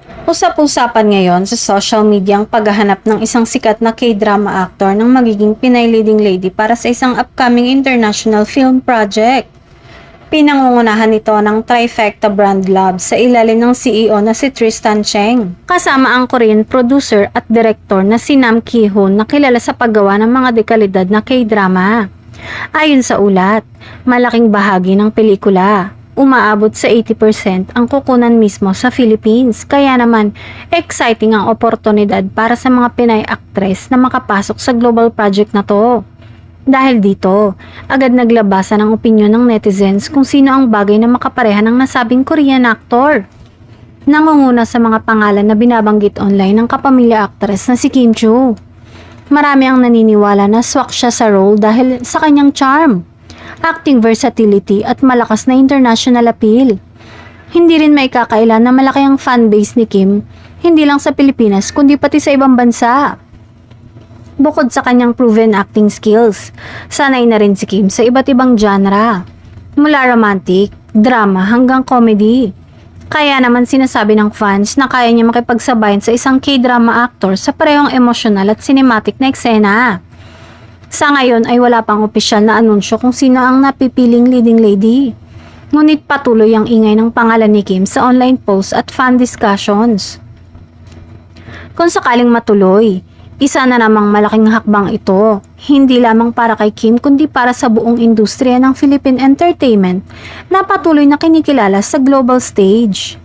Usap-usapan ngayon sa social media ang paghahanap ng isang sikat na K-drama actor ng magiging Pinay leading lady para sa isang upcoming international film project. Pinangungunahan ito ng Trifecta Brand Lab sa ilalim ng CEO na si Tristan Cheng, kasama ang Korean producer at director na si Nam Ki-hoon na kilala sa paggawa ng mga dekalidad na K-drama. Ayon sa ulat, malaking bahagi ng pelikula, umaabot sa 80% ang kukunan mismo sa Philippines. Kaya naman, exciting ang oportunidad para sa mga Pinay actress na makapasok sa global project na to. Dahil dito, agad naglabasan ang opinyon ng netizens kung sino ang bagay na makapareha ng nasabing Korean actor. Nangunguna sa mga pangalan na binabanggit online ng kapamilya actress na si Kim Chu. Marami ang naniniwala na swak siya sa role dahil sa kanyang charm, acting versatility at malakas na international appeal. Hindi rin maikakaila na malaki ang fanbase ni Kim, hindi lang sa Pilipinas kundi pati sa ibang bansa. Bukod sa kanyang proven acting skills, sanay na rin si Kim sa iba't ibang genre, mula romantic, drama hanggang comedy. Kaya naman sinasabi ng fans na kaya niya makipagsabayan sa isang K-drama actor sa parehong emotional at cinematic na eksena. Sa ngayon ay wala pang opisyal na anunsyo kung sino ang napipiling leading lady. Ngunit patuloy ang ingay ng pangalan ni Kim sa online posts at fan discussions. Kung sakaling matuloy, isa na namang malaking hakbang ito, hindi lamang para kay Kim kundi para sa buong industriya ng Philippine entertainment na patuloy na kinikilala sa global stage.